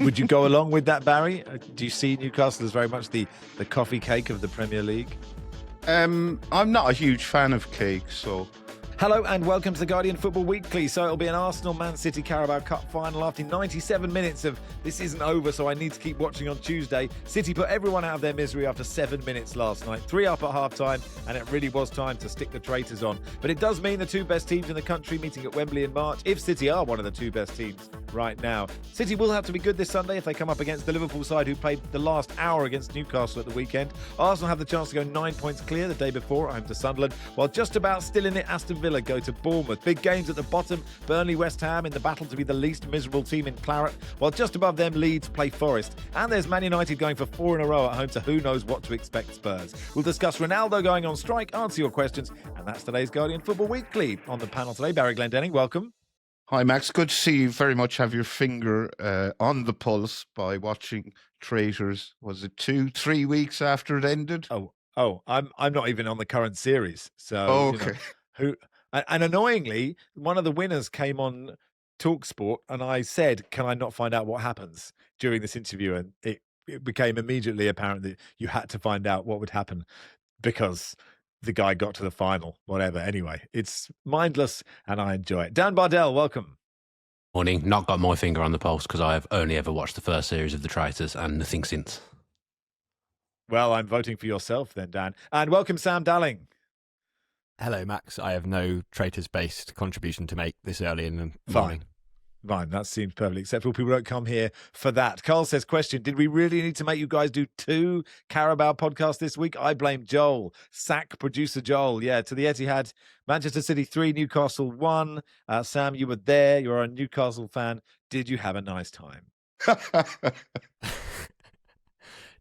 Would you go along with that, Barry? Do you see Newcastle as very much the coffee cake of the Premier League? I'm not a huge fan of cake, so... Hello and welcome to the Guardian Football Weekly. So it'll be an Arsenal-Man City Carabao Cup final after 97 minutes of this isn't over, so I need to keep watching on Tuesday. City put everyone out of their misery after 7 minutes last night. 3 up at half-time, and it really was time to stick the traitors on. But it does mean the two best teams in the country meeting at Wembley in March, if City are one of the two best teams right now. City will have to be good this Sunday if they come up against the Liverpool side who played the last hour against Newcastle at the weekend. Arsenal have the chance to go 9 points clear the day before, home to Sunderland, while just about still in it, Aston Villa go to Bournemouth. Big games at the bottom. Burnley, West Ham in the battle to be the least miserable team in Claret, while just above them Leeds play Forest. And there's Man United going for 4 in a row at home to who knows what to expect Spurs. We'll discuss Ronaldo going on strike, answer your questions, and that's today's Guardian Football Weekly. On the panel today, Barry Glendenning, welcome. Hi, Max. Good to see you very much have your finger on the pulse by watching Traitors. Was it 2-3 weeks after it ended? Oh, I'm not even on the current series. So, okay. And annoyingly, one of the winners came on TalkSport, and I said, "Can I not find out what happens during this interview?" And it became immediately apparent that you had to find out what would happen because the guy got to the final. Whatever. Anyway, it's mindless, and I enjoy it. Dan Bardell, welcome. Morning. Not got my finger on the pulse because I have only ever watched the first series of The Traitors and nothing since. Well, I'm voting for yourself then, Dan. And welcome, Sam Dalling. Hello, Max. I have no Traitors-based contribution to make this early in the morning. Fine. That seems perfectly acceptable. People don't come here for that. Carl says, question, did we really need to make you guys do 2 Carabao podcasts this week? I blame Joel. Sack producer Joel. Yeah, to the Etihad. Manchester City 3, Newcastle 1. Sam, you were there. You're a Newcastle fan. Did you have a nice time?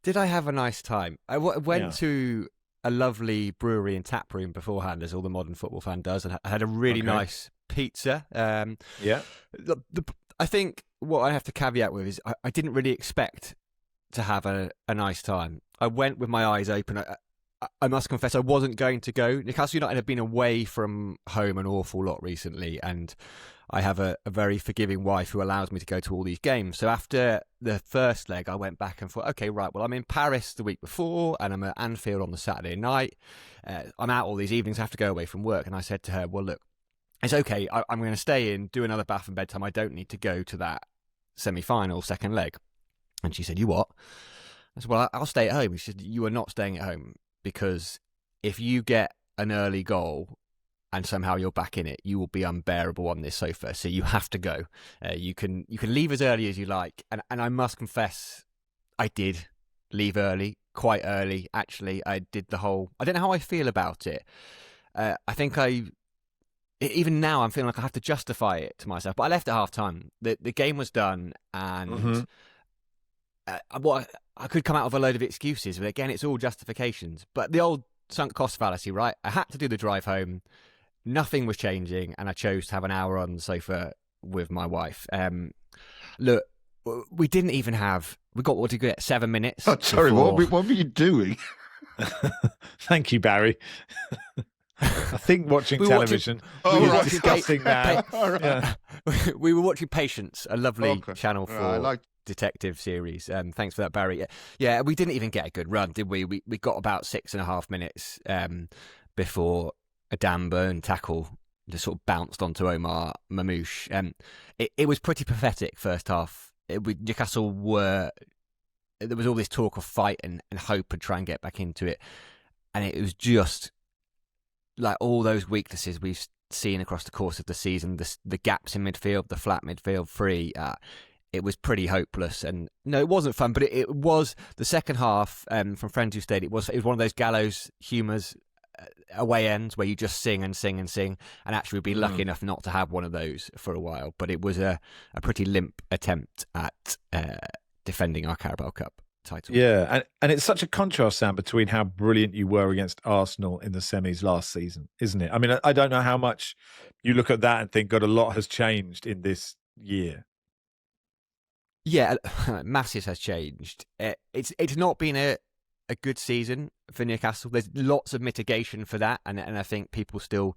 Did I have a nice time? I went to a lovely brewery and tap room beforehand, as all the modern football fan does, and I had a really nice pizza. I think what I have to caveat with is I didn't really expect to have a nice time. I went with my eyes open. I must confess I wasn't going to go. Newcastle United have been away from home an awful lot recently, and I have a very forgiving wife who allows me to go to all these games. So after the first leg, I went back and thought, okay, right, well, I'm in Paris the week before and I'm at Anfield on the Saturday night. I'm out all these evenings, I have to go away from work. And I said to her, well, look, it's okay. I'm going to stay in, do another bath and bedtime. I don't need to go to that semi-final second leg. And she said, you what? I said, well, I'll stay at home. She said, you are not staying at home because if you get an early goal and somehow you're back in it, you will be unbearable on this sofa. So you have to go. You can leave as early as you like. And I must confess, I did leave early, quite early. Actually, I did the whole... I don't know how I feel about it. I think even now I'm feeling like I have to justify it to myself. But I left at half-time. The game was done and... I could come out with a load of excuses. But again, it's all justifications. But the old sunk cost fallacy, right? I had to do the drive home. Nothing was changing, and I chose to have an hour on the sofa with my wife. Look, we didn't even have... We got, what did we get, 7 minutes? Oh, sorry, what were you doing? Thank you, Barry. I think watching television. We were discussing now. We were watching Patience, a lovely Channel 4 detective series. Thanks for that, Barry. Yeah, we didn't even get a good run, did we? We got about 6.5 minutes before a Dan Burn tackle just sort of bounced onto Omar Mamouche. It was pretty pathetic first half. Newcastle there was all this talk of fight and hope and try and get back into it. And it was just like all those weaknesses we've seen across the course of the season, the gaps in midfield, the flat midfield three. It was pretty hopeless. And no, it wasn't fun, but it was the second half from friends who stayed. It was one of those gallows humours away ends where you just sing and sing and sing, and actually we've been lucky enough not to have one of those for a while. But it was a pretty limp attempt at defending our Carabao Cup title. Yeah, and it's such a contrast, Sam, between how brilliant you were against Arsenal in the semis last season, isn't it? I mean, I don't know how much you look at that and think, God, a lot has changed in this year. Yeah, masses has changed. It's not been a good season for Newcastle. There's lots of mitigation for that, and I think people still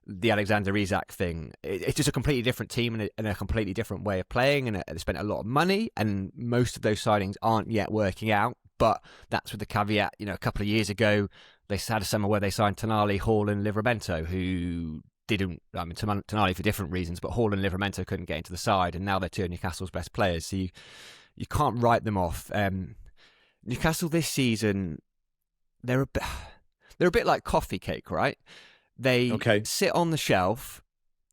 the Alexander Isak thing. It's just a completely different team and a completely different way of playing, and they spent a lot of money, and most of those signings aren't yet working out. But that's with the caveat, a couple of years ago, they had a summer where they signed Tonali, Hall and Livramento, who didn't, Tonali for different reasons, but Hall and Livramento couldn't get into the side, and now they're two of Newcastle's best players, so you can't write them off. Newcastle this season, they're a bit like coffee cake, right? They sit on the shelf,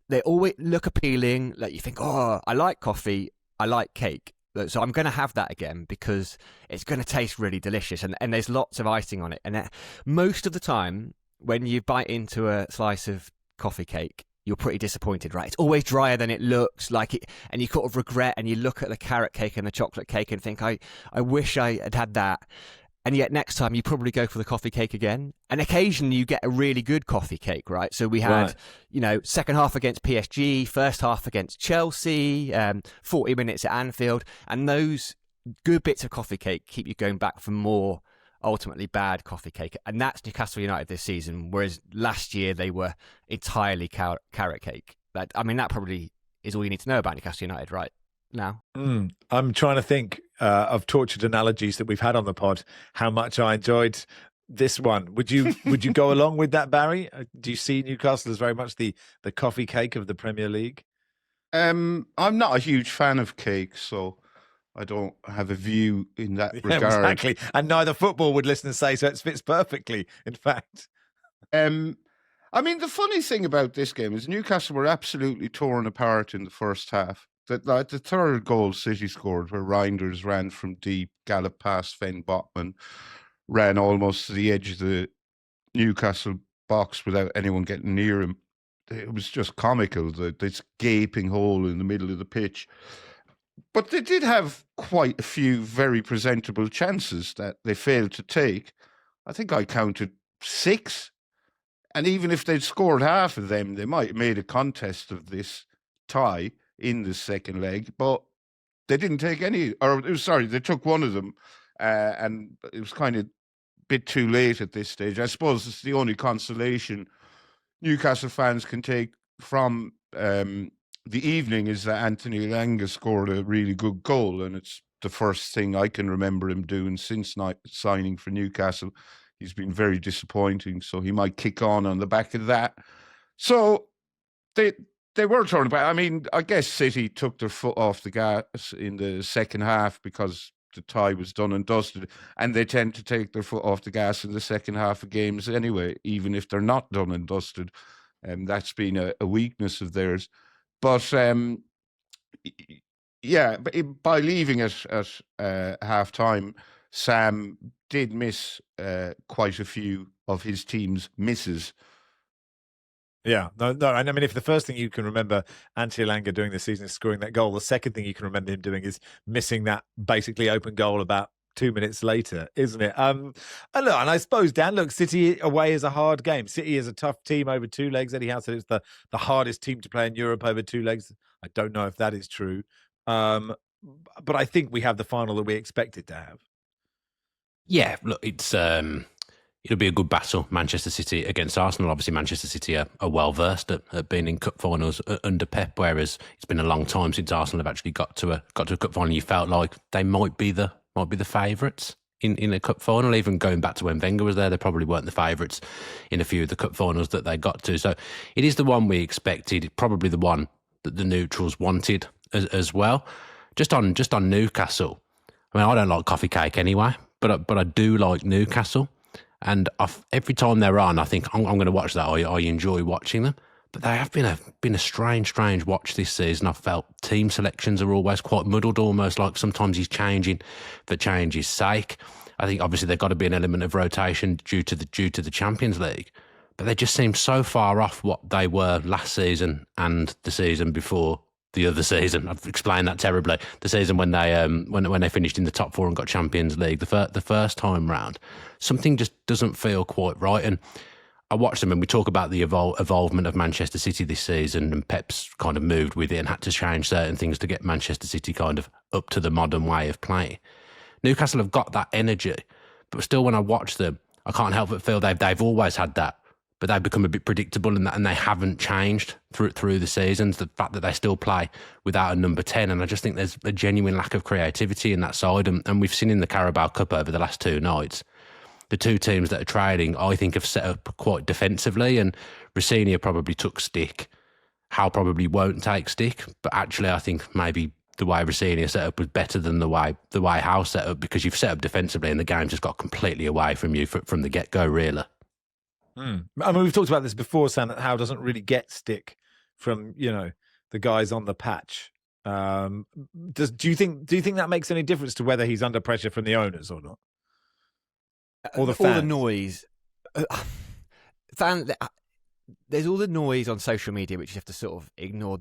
they always look appealing, like you think, oh, I like coffee, I like cake, so I'm going to have that again because it's going to taste really delicious, and there's lots of icing on it. And most of the time, when you bite into a slice of coffee cake, you're pretty disappointed, right? It's always drier than it looks like it, and you sort of regret, and you look at the carrot cake and the chocolate cake and think, I wish I had that. And yet next time you probably go for the coffee cake again. And occasionally you get a really good coffee cake, right? So we had, second half against PSG, first half against Chelsea, 40 minutes at Anfield. And those good bits of coffee cake keep you going back for more ultimately bad coffee cake. And that's Newcastle United this season, whereas last year they were entirely carrot cake. That probably is all you need to know about Newcastle United right now. I'm trying to think of tortured analogies that we've had on the pod, how much I enjoyed this one. Would you go along with that, Barry? Do you see Newcastle as very much the coffee cake of the Premier League? I'm not a huge fan of cake, so I don't have a view in that regard. Exactly. And neither football would listen and say, so it fits perfectly, in fact. The funny thing about this game is Newcastle were absolutely torn apart in the first half. The third goal City scored, where Reinders ran from deep, galloped past Sven Botman, ran almost to the edge of the Newcastle box without anyone getting near him. It was just comical, this gaping hole in the middle of the pitch. But they did have quite a few very presentable chances that they failed to take. I think I counted 6. And even if they'd scored half of them, they might have made a contest of this tie in the second leg, but they didn't take any, they took one of them, and it was kind of a bit too late at this stage. I suppose it's the only consolation Newcastle fans can take from the evening is that Anthony Elanga scored a really good goal, and it's the first thing I can remember him doing since signing for Newcastle. He's been very disappointing, so he might kick on the back of that. So they were torn apart. I guess City took their foot off the gas in the second half because the tie was done and dusted, and they tend to take their foot off the gas in the second half of games anyway, even if they're not done and dusted. That's been a weakness of theirs. But by leaving it at half time, Sam did miss quite a few of his team's misses. Yeah, no. And if the first thing you can remember Anthony Elanga doing this season is scoring that goal, the second thing you can remember him doing is missing that basically open goal about 2 minutes later, isn't it? And I suppose, Dan, City away is a hard game. City is a tough team over 2 legs. Eddie Howe said it's the hardest team to play in Europe over 2 legs. I don't know if that is true. But I think we have the final that we expected to have. Yeah, look, it'll be a good battle, Manchester City against Arsenal. Obviously, Manchester City are well versed at being in cup finals under Pep, whereas it's been a long time since Arsenal have actually got to a cup final. You felt like they might be the favourites in a cup final. Even going back to when Wenger was there, they probably weren't the favourites in a few of the cup finals that they got to. So it is the one we expected, probably the one that the neutrals wanted as well. Just on Newcastle, I don't like coffee cake anyway, but I do like Newcastle. And every time they're on, I think I'm going to watch that. I enjoy watching them. But they have been a strange watch this season. I've felt team selections are always quite muddled, almost like sometimes he's changing for change's sake. I think obviously there's got to be an element of rotation due to the Champions League. But they just seem so far off what they were last season and the season before the other season. I've explained that terribly. The season when they finished in the top 4 and got Champions League the first time round, something just doesn't feel quite right. And I watched them, and we talk about the evolvement of Manchester City this season, and Pep's kind of moved with it and had to change certain things to get Manchester City kind of up to the modern way of playing. Newcastle have got that energy, but still when I watch them, I can't help but feel they've always had that but they've become a bit predictable, and they haven't changed through the seasons. The fact that they still play without a number 10, and I just think there's a genuine lack of creativity in that side. And we've seen in the Carabao Cup over the last two nights, the two teams that are trading, I think, have set up quite defensively, and Rossini probably took stick. Howe probably won't take stick, but actually I think maybe the way Rossini set up was better than the way Howe set up, because you've set up defensively and the game just got completely away from you from the get-go, really. I mean, we've talked about this before, Sam, that Howe doesn't really get stick from, the guys on the patch. Do you think that makes any difference to whether he's under pressure from the owners or not? Or the fans? All the noise. There's all the noise on social media which you have to sort of ignore.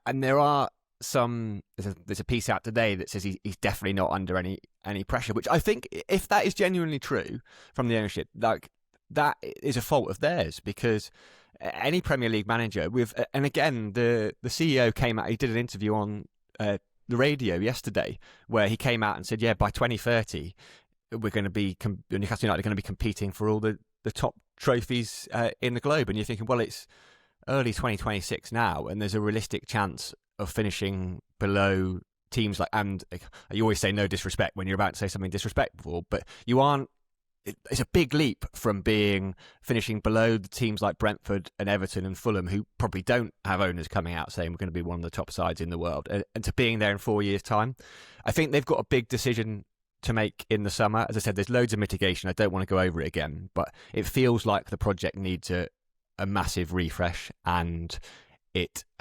And there are there's a piece out today that says he's definitely not under any pressure, which I think, if that is genuinely true from the ownership, like, that is a fault of theirs, because any Premier League manager and again, the CEO came out, he did an interview on the radio yesterday where he came out and said, by 2030, we're going to be, Newcastle United are going to be competing for all the top trophies in the globe. And you're thinking, well, it's early 2026 now, and there's a realistic chance of finishing below teams like, and you always say no disrespect when you're about to say something disrespectful, but you aren't. It's a big leap from finishing below the teams like Brentford and Everton and Fulham, who probably don't have owners coming out saying we're going to be one of the top sides in the world, and to being there in 4 years' time. I think they've got a big decision to make in the summer. As I said, there's loads of mitigation. I don't want to go over it again, but it feels like the project needs a massive refresh, and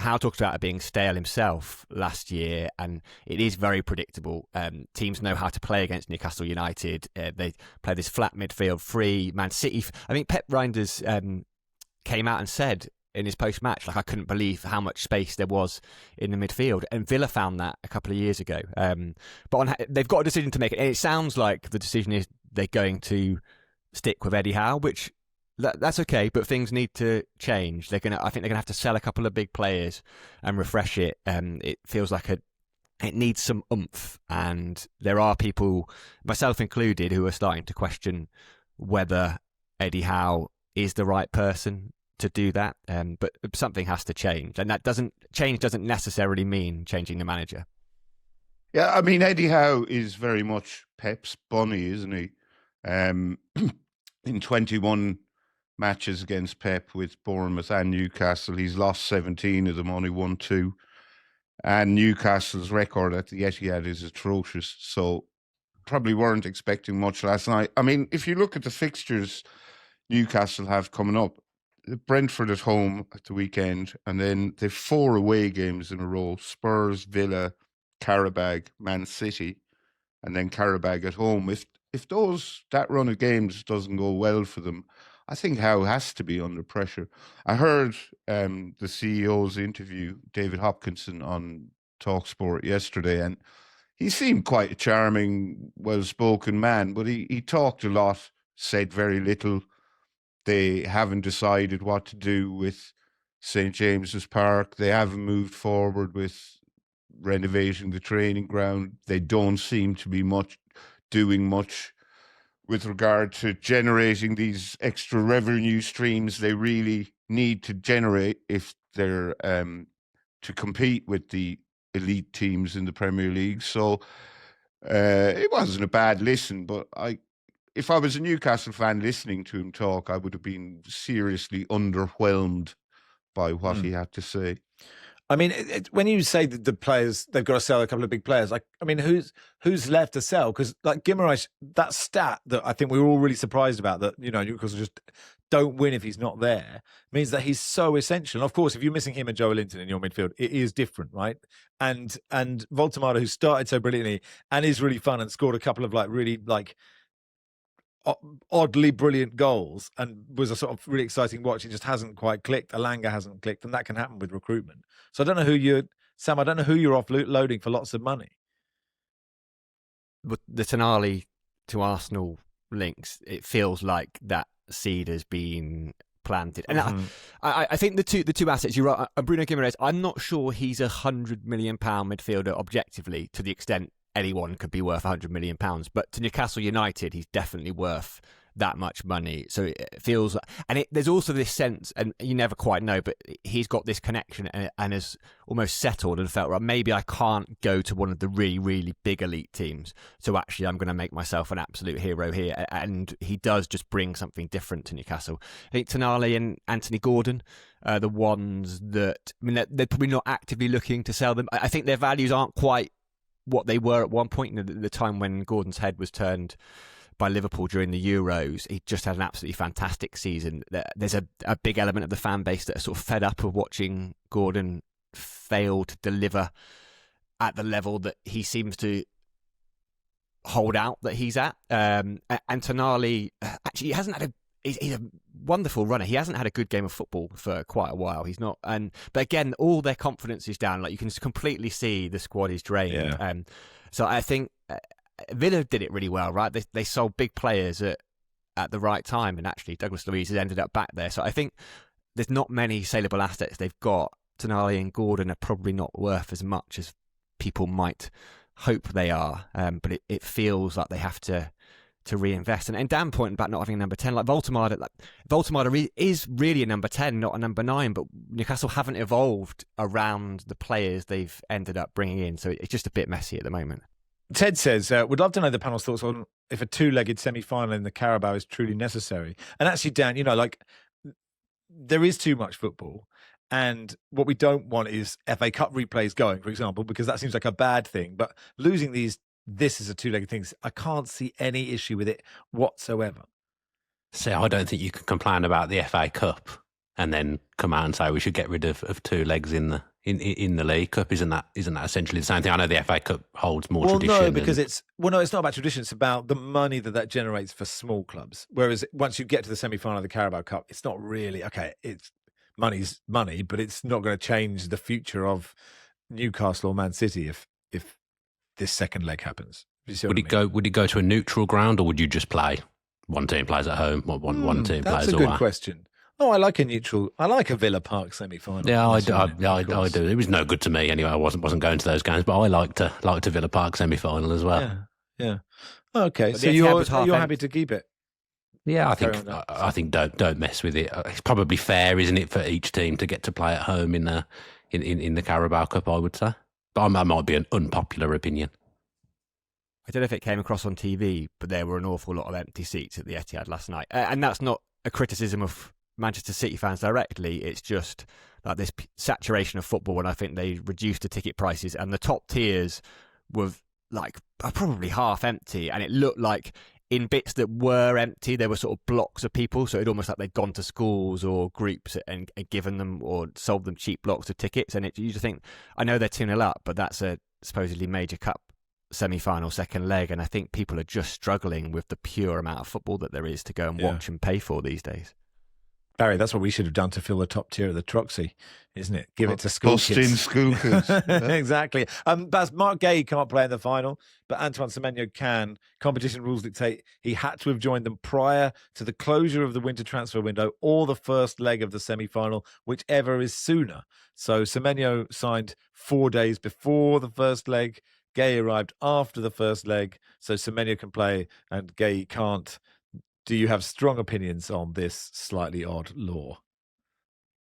Howe talked about it being stale himself last year, and it is very predictable. Teams know how to play against Newcastle United. They play this flat midfield, free. Man City. I mean, Pep Reinders came out and said in his post-match, like, I couldn't believe how much space there was in the midfield, and Villa found that a couple of years ago. But they've got a decision to make, and it sounds like the decision is they're going to stick with Eddie Howe, which. That's okay, but things need to change. I think they're gonna have to sell a couple of big players and refresh it. It feels like it needs some oomph, and there are people, myself included, who are starting to question whether Eddie Howe is the right person to do that. But something has to change, and change doesn't necessarily mean changing the manager. Yeah, I mean, Eddie Howe is very much Pep's bunny, isn't he? In 21 matches against Pep with Bournemouth and Newcastle, he's lost 17 of them, only won 2. And Newcastle's record at the Etihad is atrocious, so probably weren't expecting much last night. I mean, if you look at the fixtures Newcastle have coming up, Brentford at home at the weekend, and then they've 4 away games in a row: Spurs, Villa, Qarabağ, Man City, and then Qarabağ at home. If that run of games doesn't go well for them, I think Howe has to be under pressure. I heard the CEO's interview, David Hopkinson, on TalkSport yesterday, and he seemed quite a charming, well-spoken man, but he talked a lot, said very little. They haven't decided what to do with St. James's Park. They haven't moved forward with renovating the training ground. They don't seem to be doing much with regard to generating these extra revenue streams they really need to generate if they're to compete with the elite teams in the Premier League. So it wasn't a bad listen, but if I was a Newcastle fan listening to him talk, I would have been seriously underwhelmed by what he had to say. I mean, when you say that the players, they've got to sell a couple of big players, who's left to sell? Because Guimaraes, that stat that I think we were all really surprised about, that, Newcastle just don't win if he's not there, means that he's so essential. And of course, if you're missing him and Joe Linton in your midfield, it is different, right? And Voltemada, who started so brilliantly and is really fun and scored a couple of really oddly brilliant goals and was a sort of really exciting watch. It just hasn't quite clicked. Alanga hasn't clicked, and that can happen with recruitment. So I don't know who you're offloading for lots of money. But the Tonali to Arsenal links, it feels like that seed has been planted. And I think the two assets, you're right, Bruno Guimaraes, I'm not sure he's £100 million midfielder objectively, to the extent anyone could be worth £100 million, but to Newcastle United, he's definitely worth that much money. So it feels, and there's also this sense, and you never quite know, but he's got this connection and has almost settled and felt, right, maybe I can't go to one of the really, really big elite teams. So actually, I'm going to make myself an absolute hero here. And he does just bring something different to Newcastle. I think Tonali and Anthony Gordon are the ones that, I mean, they're probably not actively looking to sell them. I think their values aren't quite what they were at one point. The time when Gordon's head was turned by Liverpool during the Euros, he just had an absolutely fantastic season. There's a big element of the fan base that are sort of fed up of watching Gordon fail to deliver at the level that he seems to hold out that he's at. And Tonali, actually, he hasn't had he's a wonderful runner. He hasn't had a good game of football for quite a while. He's not, but again, all their confidence is down. Like, you can completely see the squad is drained. Yeah. So I think Villa did it really well, right? They sold big players at the right time, and actually Douglas Luiz has ended up back there. So I think there's not many saleable assets they've got. Tonali and Gordon are probably not worth as much as people might hope they are, but it feels like they have to reinvest. And Dan pointed about not having a number 10, like Voltemade is really a number 10, not a number 9, but Newcastle haven't evolved around the players they've ended up bringing in, so it's just a bit messy at the moment. Ted says, would love to know the panel's thoughts on if a two-legged semi-final in the Carabao is truly necessary. And actually, Dan, there is too much football. And what we don't want is FA Cup replays going, for example, because that seems like a bad thing. But losing this is a two-legged thing. I can't see any issue with it whatsoever. So I don't think you can complain about the FA Cup and then come out and say we should get rid of two legs in the League Cup. Isn't that essentially the same thing? I know the FA Cup holds more tradition. No, because it's not about tradition. It's about the money that generates for small clubs. Whereas once you get to the semi-final of the Carabao Cup, it's not really It's money's money, but it's not going to change the future of Newcastle or Man City if this second leg happens. Would it go to a neutral ground, or would you just play one team plays at home, one team plays away? That's a good question. Oh, I like a Villa Park semi-final. Yeah, I do. It was no good to me anyway. I wasn't going to those games, but I liked a Villa Park semi-final as well. Yeah. Okay, but so you're happy to keep it? Yeah, I think don't mess with it. It's probably fair, isn't it, for each team to get to play at home in the Carabao Cup, I would say. But that might be an unpopular opinion. I don't know if it came across on TV, but there were an awful lot of empty seats at the Etihad last night. And that's not a criticism of Manchester City fans directly. It's just like this saturation of football, and I think they reduced the ticket prices, and the top tiers were probably half empty, and it looked like in bits that were empty, there were sort of blocks of people. So it almost like they'd gone to schools or groups and given them or sold them cheap blocks of tickets. And you just think, I know they're 2-0 up, but that's a supposedly major cup semi-final second leg. And I think people are just struggling with the pure amount of football that there is to go and watch and pay for these days. Barry, that's what we should have done to fill the top tier of the Troxy, isn't it? Give it to school kids. Busting school kids. Exactly. Baz, Marc Guehi can't play in the final, but Antoine Semenyo can. Competition rules dictate he had to have joined them prior to the closure of the winter transfer window or the first leg of the semi-final, whichever is sooner. So Semenyo signed 4 days before the first leg. Guehi arrived after the first leg, so Semenyo can play and Guehi can't. Do you have strong opinions on this slightly odd law?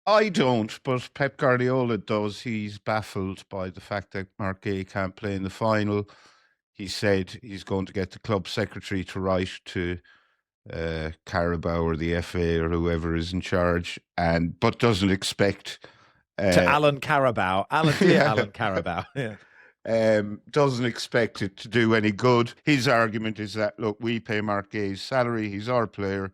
I don't, but Pep Guardiola does. He's baffled by the fact that Marc Guehi can't play in the final. He said he's going to get the club secretary to write to Carabao or the FA or whoever is in charge, but doesn't expect... to Alan Carabao. Alan Carabao. Yeah. Doesn't expect it to do any good. His argument is that, look, we pay Marc Guehi's salary, he's our player,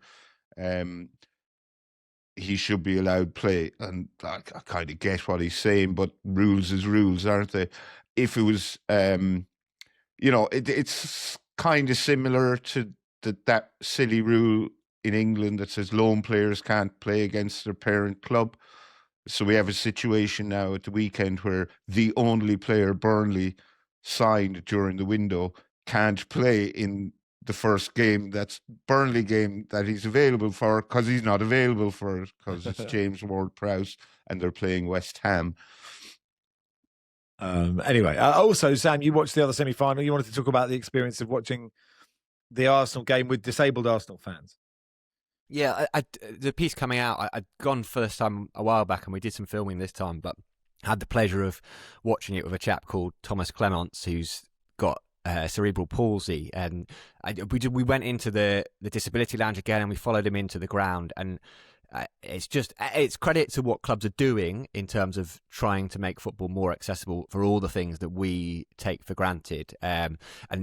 he should be allowed play. And I kind of get what he's saying, but rules is rules, aren't they? If it was, it's kind of similar to that silly rule in England that says loan players can't play against their parent club. So we have a situation now at the weekend where the only player Burnley signed during the window can't play in the first game, that's Burnley game that he's available for, because he's not available for it, because it's James Ward-Prowse and they're playing West Ham. Anyway, also, Sam, you watched the other semi-final. You wanted to talk about the experience of watching the Arsenal game with disabled Arsenal fans. Yeah, the piece coming out, I'd gone first time a while back, and we did some filming this time, but had the pleasure of watching it with a chap called Thomas Clements, who's got cerebral palsy, and we went into the disability lounge again, and we followed him into the ground, and it's credit to what clubs are doing in terms of trying to make football more accessible for all the things that we take for granted, and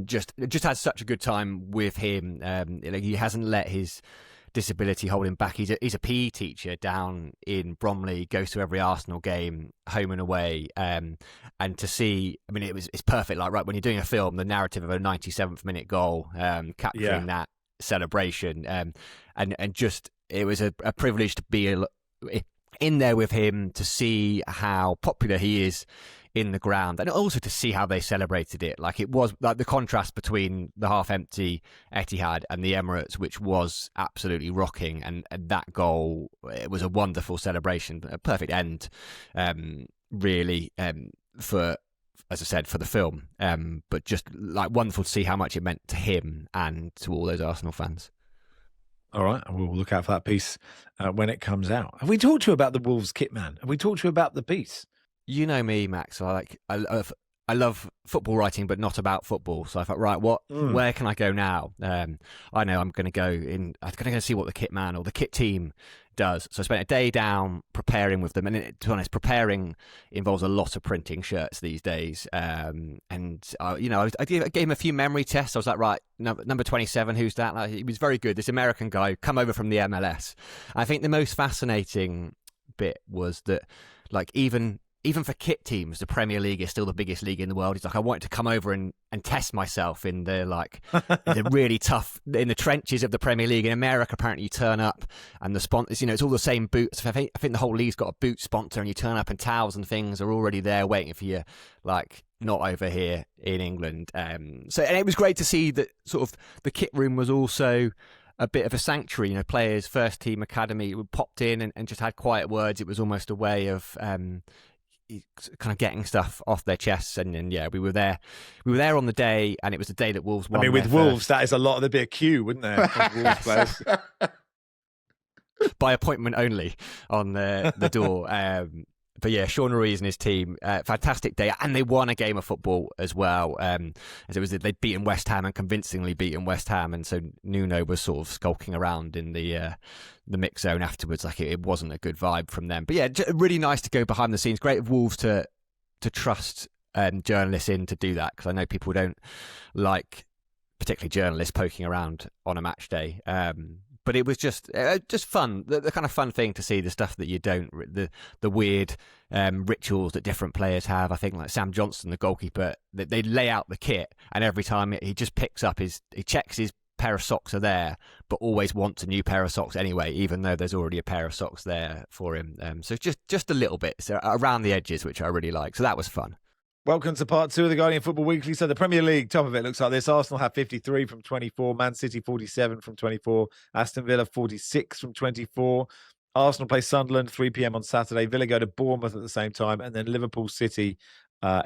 just had such a good time with him. He hasn't let his disability hold him back. He's a PE teacher down in Bromley, goes to every Arsenal game, home and away, and to see, I mean, it's perfect. Like, right, when you're doing a film, the narrative of a 97th minute goal, capturing that celebration, and just, it was a privilege to be in there with him, to see how popular he is in the ground, and also to see how they celebrated it. Like, it was like the contrast between the half-empty Etihad and the Emirates, which was absolutely rocking, and that goal, it was a wonderful celebration, a perfect end, really, for, as I said, for the film, but just like wonderful to see how much it meant to him and to all those Arsenal fans. All right, we'll look out for that piece when it comes out. Have we talked to you about the Wolves kit man? Have we talked to you about the piece? You know me, Max. I love football writing, but not about football. So I thought, right, where can I go now? I know I'm going to go in. I'm going to go see what the kit man or the kit team does. So I spent a day down preparing with them, and to be honest, preparing involves a lot of printing shirts these days. I gave him a few memory tests. I was like, right, number 27, who's that? Like, he was very good. This American guy, come over from the MLS. I think the most fascinating bit was that, like, even for kit teams, the Premier League is still the biggest league in the world. He's like, I wanted to come over and test myself in the the really tough, in the trenches of the Premier League. In America, apparently you turn up and the sponsors, it's all the same boots. I think the whole league's got a boot sponsor, and you turn up and towels and things are already there waiting for you. Like, not over here in England. And it was great to see that sort of the kit room was also a bit of a sanctuary. Players, first team academy popped in and just had quiet words. It was almost a way of kind of getting stuff off their chests, and yeah, we were there on the day, and it was the day that Wolves won. I mean, with Wolves, that is a lot of the queue, wouldn't there? Wolves players. By appointment only on the door. But yeah, Sean Ruiz and his team, fantastic day, and they won a game of football as well. As it was, they'd beaten West Ham and convincingly beaten West Ham, and so Nuno was sort of skulking around in the mix zone afterwards. Like, it wasn't a good vibe from them. But yeah, really nice to go behind the scenes. Great of Wolves to trust journalists in to do that, because I know people don't like, particularly journalists, poking around on a match day. But it was just fun, the kind of fun thing to see the stuff that you don't, the weird rituals that different players have. I think like Sam Johnson, the goalkeeper, they lay out the kit, and every time he just picks up he checks his pair of socks are there, but always wants a new pair of socks anyway, even though there's already a pair of socks there for him. So just a little bit around the edges, which I really like. So that was fun. Welcome to part 2 of the Guardian Football Weekly. So the Premier League, top of it looks like this. Arsenal have 53 from 24, Man City 47 from 24, Aston Villa 46 from 24. Arsenal play Sunderland 3 p.m. on Saturday. Villa go to Bournemouth at the same time, and then Liverpool City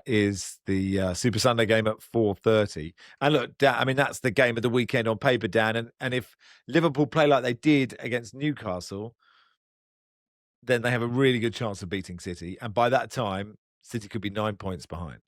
is the Super Sunday game at 4:30. And look, Dan, I mean, that's the game of the weekend on paper, Dan. And if Liverpool play like they did against Newcastle, then they have a really good chance of beating City. And by that time, City could be 9 points behind.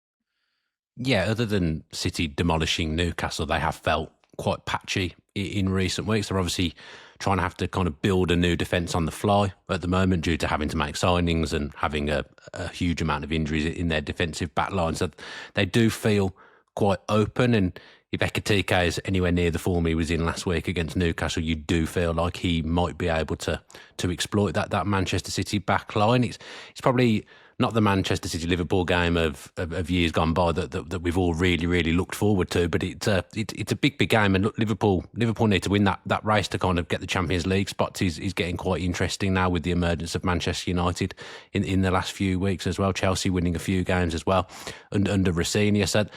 Yeah, other than City demolishing Newcastle, they have felt quite patchy in recent weeks. They're obviously trying to have to kind of build a new defence on the fly at the moment due to having to make signings and having a huge amount of injuries in their defensive back line. So they do feel quite open, and if Ekitike is anywhere near the form he was in last week against Newcastle, you do feel like he might be able to exploit that Manchester City back line. It's probably not the Manchester City-Liverpool game of years gone by that we've all really, really looked forward to, but it's a big game, and look, Liverpool need to win that race to kind of get the Champions League spots. Is getting quite interesting now with the emergence of Manchester United in the last few weeks as well. Chelsea winning a few games as well under Rossini. I said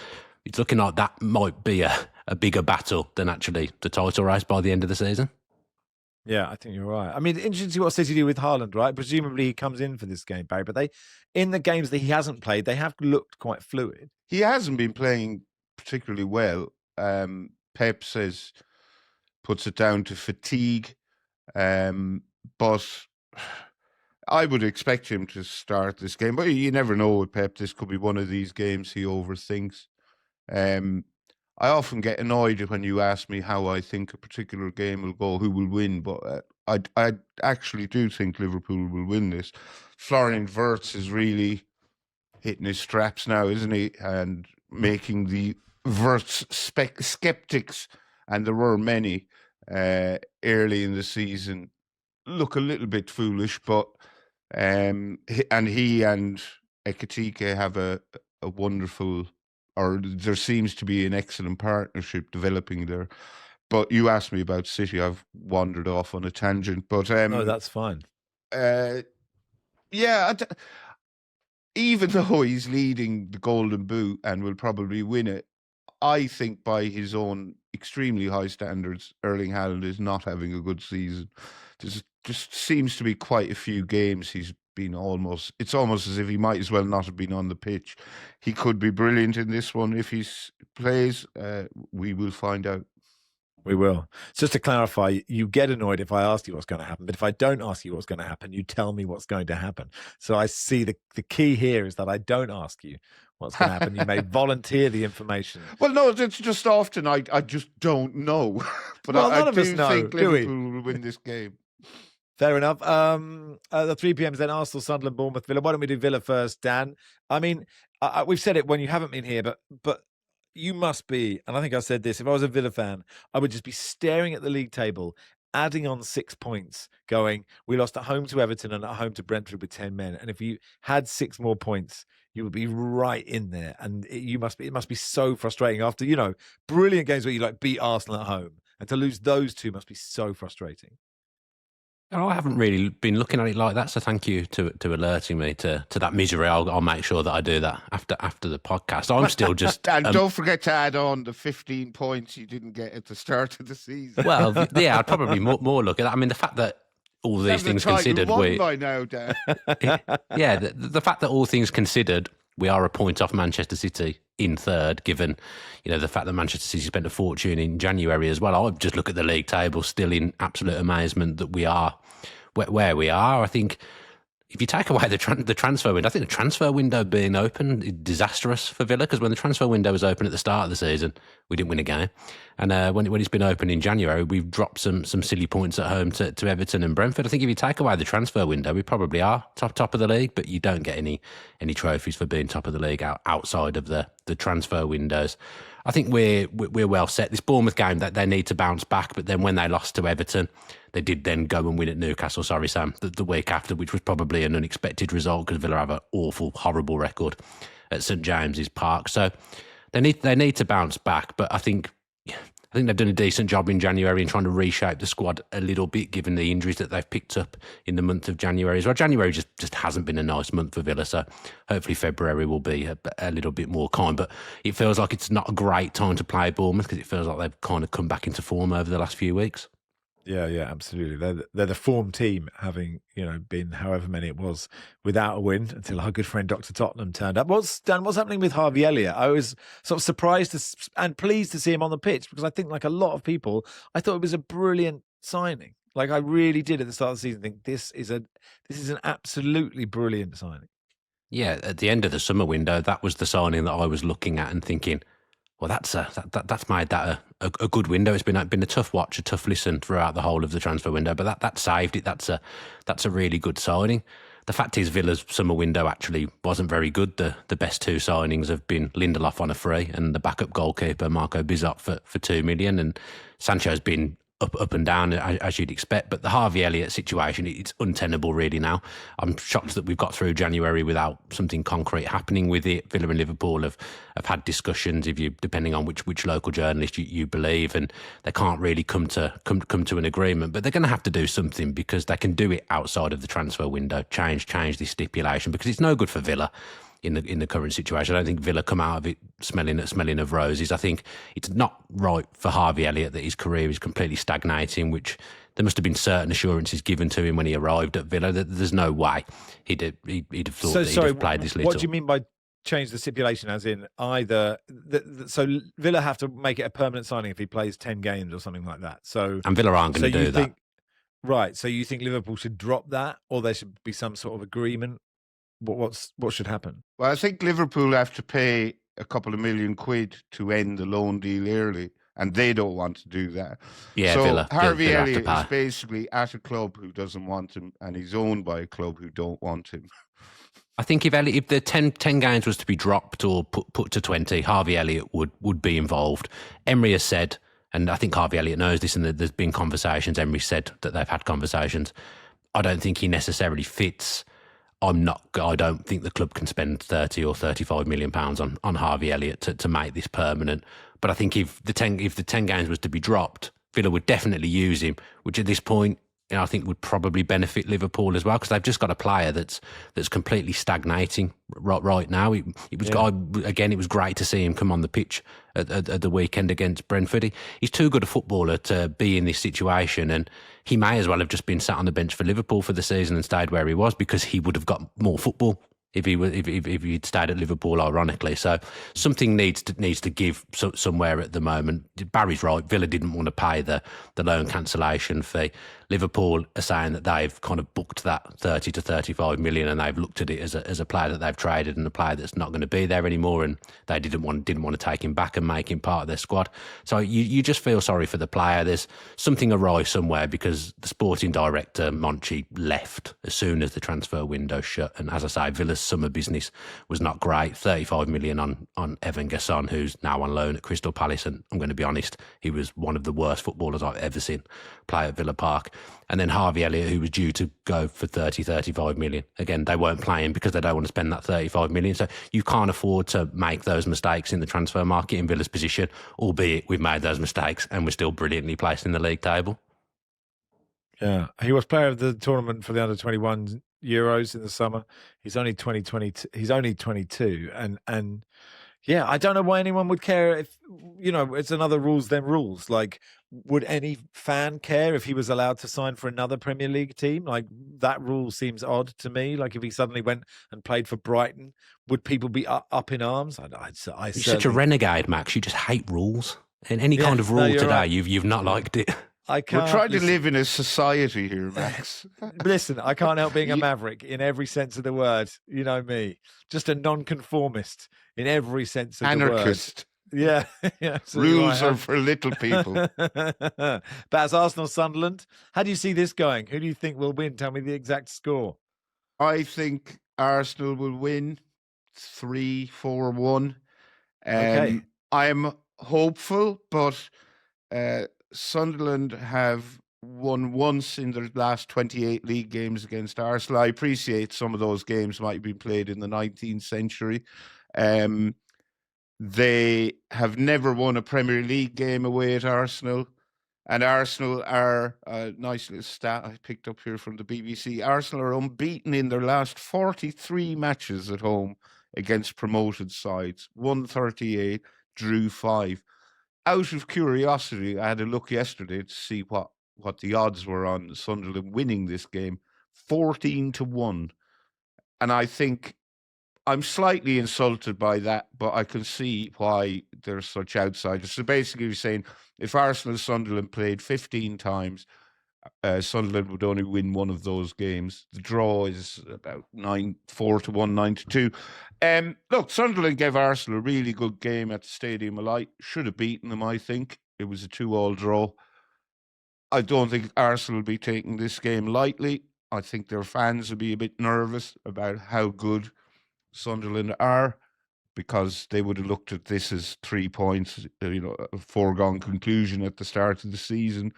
it's looking like that might be a bigger battle than actually the title race by the end of the season. Yeah, I think you're right. I mean, interesting to see what City do with Haaland, right? Presumably he comes in for this game, Barry, but in the games that he hasn't played, they have looked quite fluid. He hasn't been playing particularly well. Pep puts it down to fatigue. But I would expect him to start this game. But you never know with Pep. This could be one of these games he overthinks. I often get annoyed when you ask me how I think a particular game will go, who will win. But I actually do think Liverpool will win this. Florian Wirtz is really hitting his straps now, isn't he? And making the Wirtz skeptics, and there were many early in the season, look a little bit foolish. But he and Ekitike have a wonderful, or there seems to be an excellent partnership developing there. But you asked me about City. I've wandered off on a tangent. But no, that's fine. Even though he's leading the Golden Boot and will probably win it, I think by his own extremely high standards, Erling Haaland is not having a good season. There's just seems to be quite a few games he's been it's almost as if he might as well not have been on the pitch. He could be brilliant in this one if he plays. We will find out. We will. Just to clarify, you get annoyed if I ask you what's going to happen, but if I don't ask you what's going to happen, you tell me what's going to happen. So I see the key here is that I don't ask you what's going to happen. You may volunteer the information. Well, no, it's just often I just don't know. But well, none I of us do know, think do we? Liverpool will win this game. Fair enough. The 3 p.m. is then Arsenal, Sunderland, Bournemouth, Villa. Why don't we do Villa first, Dan? I mean, we've said it when you haven't been here, but you must be, and I think I said this, if I was a Villa fan, I would just be staring at the league table, adding on 6 points, going, we lost at home to Everton and at home to Brentford with 10 men. And if you had 6 more points, you would be right in there. And it must be so frustrating after, brilliant games where you beat Arsenal at home. And to lose those 2 must be so frustrating. I haven't really been looking at it like that, so thank you to alerting me to that misery. I'll make sure that I do that after the podcast. I'm still just... and don't forget to add on the 15 points you didn't get at the start of the season. Well, yeah, I'd probably more look at that. I mean, the fact that all these things considered... by now, Dan. Yeah, the fact that all things considered, we are a point off Manchester City in third, given the fact that Manchester City spent a fortune in January as well. I would just look at the league table still in absolute amazement that we are where we are. I think if you take away the transfer window, I think the transfer window being open is disastrous for Villa, because when the transfer window was open at the start of the season, we didn't win a game. And when it's been open in January, we've dropped some silly points at home to Everton and Brentford. I think if you take away the transfer window, we probably are top of the league, but you don't get any trophies for being top of the league outside of the transfer windows. I think we're well set. This Bournemouth game, that they need to bounce back, but then when they lost to Everton, they did then go and win at Newcastle, sorry Sam, the week after, which was probably an unexpected result because Villa have an awful, horrible record at St James's Park. So they need to bounce back, but I think they've done a decent job in January in trying to reshape the squad a little bit, given the injuries that they've picked up in the month of January as well. January just hasn't been a nice month for Villa, so hopefully February will be a little bit more kind. But it feels like it's not a great time to play Bournemouth because it feels like they've kind of come back into form over the last few weeks. Yeah, absolutely. They're the form team, having been however many it was without a win until our good friend Dr. Tottenham turned up. What's happening with Harvey Elliott? I was sort of surprised and pleased to see him on the pitch, because I think, like a lot of people, I thought it was a brilliant signing. Like, I really did at the start of the season think this is an absolutely brilliant signing. Yeah, at the end of the summer window, that was the signing that I was looking at and thinking, well, that's made that a good window. It's been a tough watch, a tough listen throughout the whole of the transfer window, but that saved it. That's a really good signing. The fact is, Villa's summer window actually wasn't very good. The best 2 signings have been Lindelof on a free and the backup goalkeeper Marco Bizot for 2 million, and Sancho's been up and down as you'd expect. But the Harvey Elliott situation, it's untenable really now. I'm shocked that we've got through January without something concrete happening with it. Villa and Liverpool have had discussions, depending on which local journalist you believe, and they can't really come to an agreement. But they're going to have to do something, because they can do it outside of the transfer window. Change this stipulation, because it's no good for Villa in the current situation. I don't think Villa come out of it smelling of roses. I think it's not right for Harvey Elliott that his career is completely stagnating, which there must have been certain assurances given to him when he arrived at Villa that there's no way he'd have thought that he'd have played this little. What do you mean by change the stipulation? As in either so Villa have to make it a permanent signing if he plays 10 games or something like that. So and Villa aren't going to do that. Right. So you think Liverpool should drop that, or there should be some sort of agreement? What should happen? Well, I think Liverpool have to pay a couple of £1 million to end the loan deal early, and they don't want to do that. Yeah, so Villa Harvey have to Elliott pay. is basically at a club who doesn't want him, and he's owned by a club who don't want him. I think if the 10 games was to be dropped or put to 20, Harvey Elliott would be involved. Emery has said, and I think Harvey Elliott knows this, and there's been conversations. Emery said that they've had conversations. I don't think he necessarily fits. I don't think the club can spend 30 or 35 million pounds on Harvey Elliott to make this permanent. But I think if the 10 games was to be dropped, Villa would definitely use him, which at this point, I think would probably benefit Liverpool as well, because they've just got a player that's completely stagnating right now. It was it was great to see him come on the pitch at the weekend against Brentford. He's too good a footballer to be in this situation, and he may as well have just been sat on the bench for Liverpool for the season and stayed where he was, because he would have got more football if he'd stayed at Liverpool, ironically. So something needs to give somewhere at the moment. Barry's right. Villa didn't want to pay the loan cancellation fee. Liverpool are saying that they've kind of booked that 30 to 35 million, and they've looked at it as a player that they've traded and a player that's not going to be there anymore, and they didn't want to take him back and make him part of their squad. So you just feel sorry for the player. There's something awry somewhere, because the sporting director Monchi left as soon as the transfer window shut, and as I say, Villa's summer business was not great. 35 million on Evan Gasson, who's now on loan at Crystal Palace, and I'm going to be honest, he was one of the worst footballers I've ever seen play at Villa Park. And then Harvey Elliott, who was due to go for 30, 35 million. Again, they weren't playing because they don't want to spend that 35 million. So you can't afford to make those mistakes in the transfer market in Villa's position, albeit we've made those mistakes and we're still brilliantly placed in the league table. Yeah. He was player of the tournament for the under-21 Euros in the summer. He's only 22, and yeah, I don't know why anyone would care if, it's another rules then rules. Like, would any fan care if he was allowed to sign for another Premier League team? Like, that rule seems odd to me. Like, if he suddenly went and played for Brighton, would people be up in arms? You're such a renegade, Max. You just hate rules. And any kind of rule today, right. You've not liked it. We're trying to live in a society here, Max. Listen, I can't help being a maverick in every sense of the word. You know me. Just a nonconformist in every sense of Anarchist. the word. Yeah. Rules are for little people. But as Arsenal Sunderland, how do you see this going? Who do you think will win? Tell me the exact score. I think Arsenal will win 3-4-1. Okay. I'm hopeful, but Sunderland have won once in their last 28 league games against Arsenal. I appreciate some of those games might be played in the 19th century. They have never won a Premier League game away at Arsenal. And Arsenal are, a nice little stat I picked up here from the BBC, Arsenal are unbeaten in their last 43 matches at home against promoted sides. Won 38, drew 5. Out of curiosity, I had a look yesterday to see what the odds were on Sunderland winning this game. 14-1. And I think I'm slightly insulted by that, but I can see why they're such outsiders. So basically you're saying if Arsenal Sunderland played 15 times, Sunderland would only win one of those games. The draw is about 4-1, 9-2. Look, Sunderland gave Arsenal a really good game at the Stadium of Light. Should have beaten them, I think. It was a 2-2 draw. I don't think Arsenal will be taking this game lightly. I think their fans will be a bit nervous about how good Sunderland are, because they would have looked at this as 3 points, a foregone conclusion at the start of the season.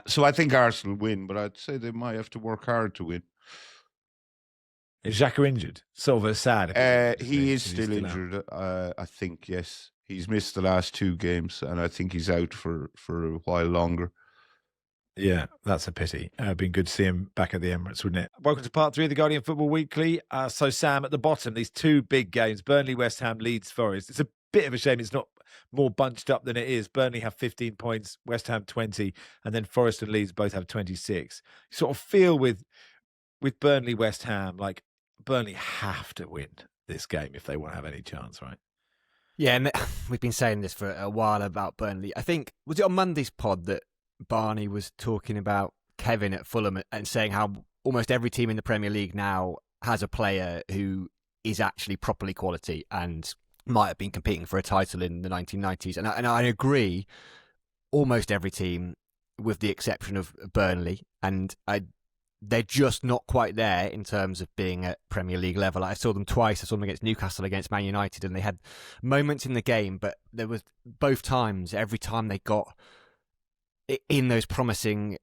So I think Arsenal win, but I'd say they might have to work hard to win. Is Xhaka injured? Silva sad. He is still injured, I think, yes. He's missed the last 2 games, and I think he's out for a while longer. Yeah, that's a pity. Been good to see him back at the Emirates, wouldn't it? Welcome to part 3 of the Guardian Football Weekly. So, Sam, at the bottom, these 2 big games, Burnley, West Ham, Leeds, Forest. It's a bit of a shame it's not more bunched up than it is. Burnley have 15 points, West Ham 20, and then Forest and Leeds both have 26. You sort of feel with Burnley, West Ham, like Burnley have to win this game if they want to have any chance, right? Yeah, and we've been saying this for a while about Burnley. I think, was it on Monday's pod that Barney was talking about Kevin at Fulham and saying how almost every team in the Premier League now has a player who is actually properly quality and might have been competing for a title in the 1990s. And I agree, almost every team, with the exception of Burnley, and they're just not quite there in terms of being at Premier League level. I saw them twice. I saw them against Newcastle, against Man United, and they had moments in the game, but there was both times, every time they got in those promising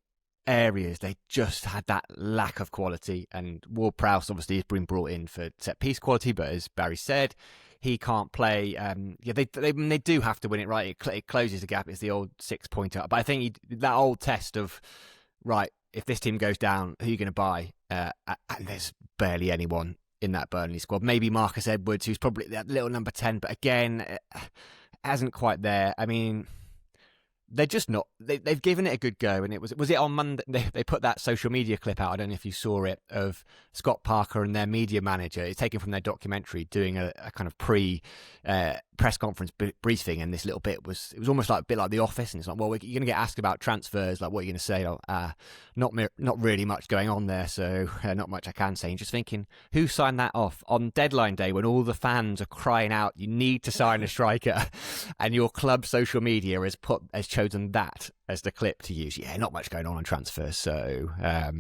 areas, they just had that lack of quality. And Ward-Prowse obviously has been brought in for set-piece quality, but as Barry said, he can't play. They do have to win it, right? It closes the gap. It's the old 6-pointer. But I think that old test of, right, if this team goes down, who are you going to buy? And there's barely anyone in that Burnley squad. Maybe Marcus Edwards, who's probably that little number 10, but again, hasn't quite there. I mean, they're just not. They've given it a good go, and was it on Monday? They put that social media clip out. I don't know if you saw it, of Scott Parker and their media manager. It's taken from their documentary, doing a kind of press conference briefing, and this little bit was almost like a bit like The Office, and it's like, well, you're going to get asked about transfers, like what are you going to say? Not really much going on there, so not much I can say. And just thinking, who signed that off on deadline day when all the fans are crying out, you need to sign a striker, and your club social media has chosen that as the clip to use? Yeah, not much going on transfers. So I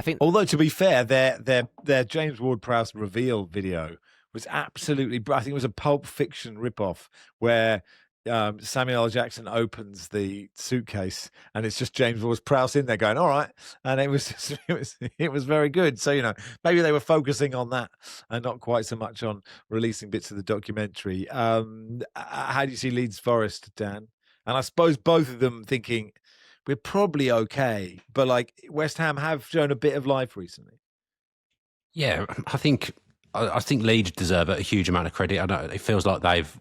think, although to be fair, their James Ward-Prowse reveal video was absolutely, I think it was a Pulp Fiction ripoff where Samuel L. Jackson opens the suitcase and it's just James Ward-Prowse in there going, all right. And it was very good. So, maybe they were focusing on that and not quite so much on releasing bits of the documentary. How do you see Leeds Forest, Dan? And I suppose both of them thinking we're probably okay, but like West Ham have shown a bit of life recently. Yeah, I think Leeds deserve a huge amount of credit. I know it feels like they've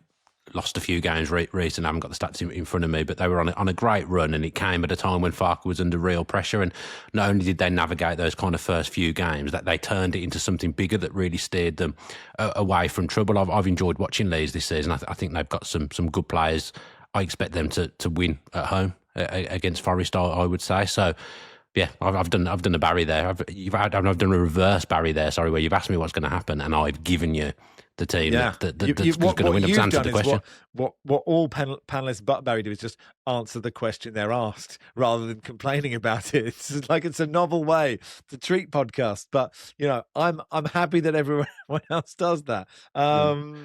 lost a few games recently. I haven't got the stats in front of me, but they were on a great run, and it came at a time when Farke was under real pressure. And not only did they navigate those kind of first few games, that they turned it into something bigger that really steered them away from trouble. I've enjoyed watching Leeds this season. I think they've got some good players. I expect them to win at home against Forest, I would say. So, yeah, I've done a Barry there. I've done a reverse Barry there. Sorry, where you've asked me what's going to happen, and I've given you the team that's going to win. I've answered the question. What all panelists but Barry do is just answer the question they're asked rather than complaining about it. It's like it's a novel way to treat podcasts, but I'm happy that everyone else does that. I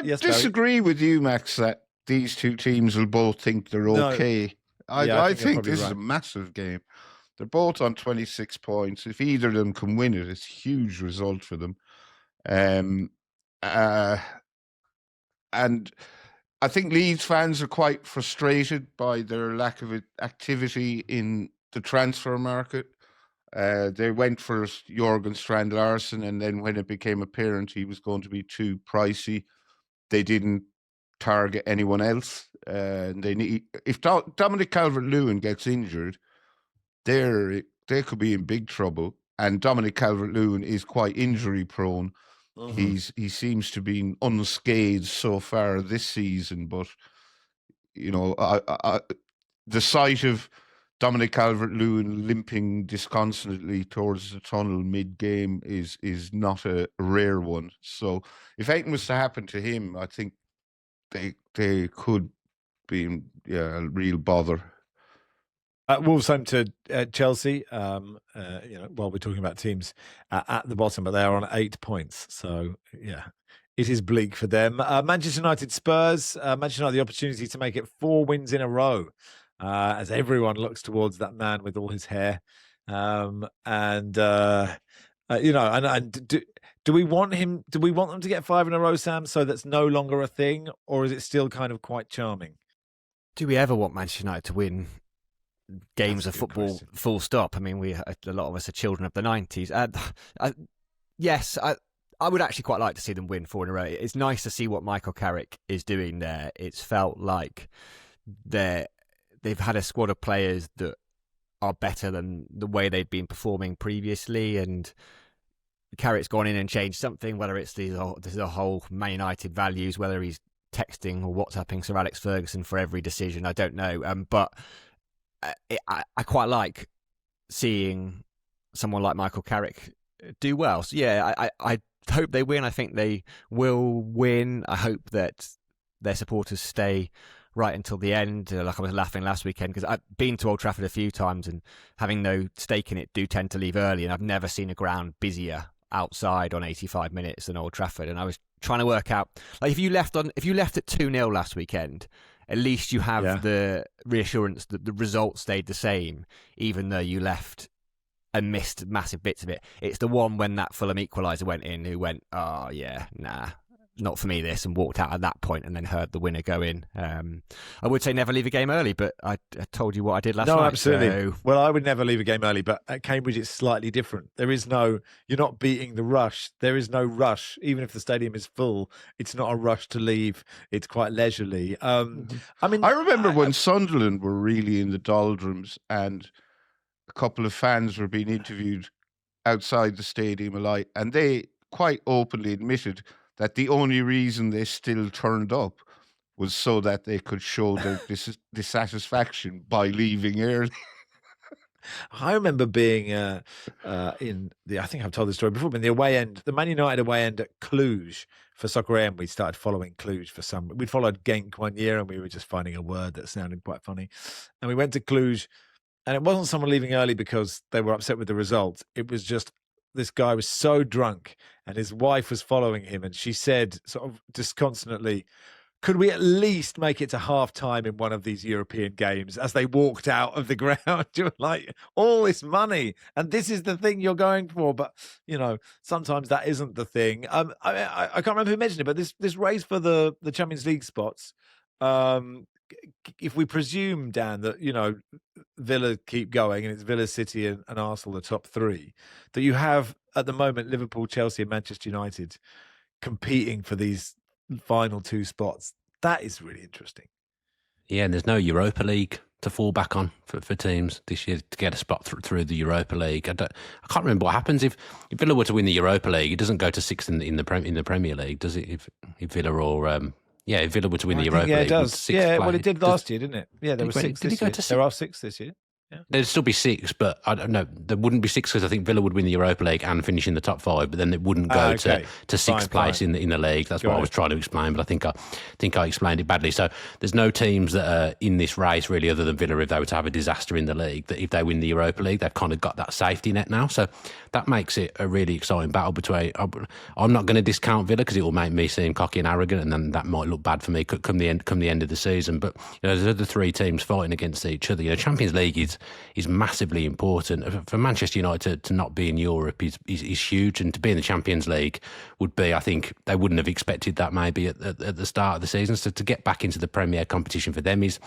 disagree with you, Max, that these two teams will both think they're okay. I think this is a massive game. They're both on 26 points. If either of them can win it, it's a huge result for them. And I think Leeds fans are quite frustrated by their lack of activity in the transfer market. They went for Jurgen Strand Larsen, and then when it became apparent he was going to be too pricey, they didn't target anyone else. If Dominic Calvert-Lewin gets injured, they could be in big trouble. And Dominic Calvert-Lewin is quite injury prone. Mm-hmm. He seems to be unscathed so far this season, but the sight of Dominic Calvert-Lewin limping disconsolately towards the tunnel mid-game is not a rare one. So if anything was to happen to him, I think they could be in a real bother. Wolves home to Chelsea. While we're talking about teams at the bottom, but they are on 8 points. So yeah, it is bleak for them. Manchester United Spurs. Manchester United the opportunity to make it 4 wins in a row, as everyone looks towards that man with all his hair. Do we want him? Do we want them to get 5 in a row, Sam? So that's no longer a thing, or is it still kind of quite charming? Do we ever want Manchester United to win games of football, question. Full stop? I mean, a lot of us are children of the 90s. Yes, I would actually quite like to see them win 4 in a row. It's nice to see what Michael Carrick is doing there. It's felt like they've had a squad of players that are better than the way they'd been performing previously, and Carrick's gone in and changed something, whether it's the whole Man United values, whether he's texting or WhatsApping Sir Alex Ferguson for every decision, I don't know. But I quite like seeing someone like Michael Carrick do well. So yeah, I hope they win. I think they will win. I hope that their supporters stay right until the end. Like I was laughing last weekend because I've been to Old Trafford a few times, and having no stake in it, do tend to leave early, and I've never seen a ground busier outside on 85 minutes than Old Trafford. And I was trying to work out, like, if you left at 2-0 last weekend, at least you have the reassurance that the result stayed the same, even though you left and missed massive bits of it. It's the one when that Fulham equaliser went in, who went, oh yeah, nah, not for me this, and walked out at that point, and then heard the winner go in. I would say never leave a game early, but I told you what I did last night. No, absolutely. So... Well, I would never leave a game early, but at Cambridge it's slightly different. You're not beating the rush. There is no rush. Even if the stadium is full, it's not a rush to leave. It's quite leisurely. I remember when Sunderland were really in the doldrums, and a couple of fans were being interviewed outside the stadium a lot, and they quite openly admitted that the only reason they still turned up was so that they could show their dissatisfaction by leaving early. I remember being in the, I think I've told this story before, but in the away end, the Man United away end at Cluj for Soccer AM, we started following Cluj we'd followed Genk one year, and we were just finding a word that sounded quite funny. And we went to Cluj, and it wasn't someone leaving early because they were upset with the result. It was just, this guy was so drunk, and his wife was following him, and she said sort of disconsolately, could we at least make it to half time in one of these European games, as they walked out of the ground? You were like, all this money, and this is the thing you're going for. But, sometimes that isn't the thing. I can't remember who mentioned it, but this race for the Champions League spots, if we presume, Dan, that, Villa keep going and it's Villa, City and Arsenal, the top three, that you have at the moment Liverpool, Chelsea and Manchester United competing for these final two spots. That is really interesting. Yeah, and there's no Europa League to fall back on for teams this year to get a spot through the Europa League. I can't remember what happens if Villa were to win the Europa League. It doesn't go to sixth in the Premier League, does it? If Villa or if Villa were to win the Europa League, it does. Well, it did last year, didn't it? Yeah, there were six this year. There are six this year. Yeah. There'd still be six, but I don't know. There wouldn't be six because I think Villa would win the Europa League and finish in the top five, but then it wouldn't go to sixth place in the league. That's what I was trying to explain, but I think I explained it badly. So there's no teams that are in this race really, other than Villa, if they were to have a disaster in the league, that if they win the Europa League, they've kind of got that safety net now. So that makes it a really exciting battle between. I'm not going to discount Villa because it will make me seem cocky and arrogant, and then that might look bad for me come the end of the season. But there's other three teams fighting against each other. Champions League is massively important. For Manchester United to not be in Europe is huge, and to be in the Champions League would be, I think they wouldn't have expected that maybe at the start of the season. So to get back into the Premier competition for them is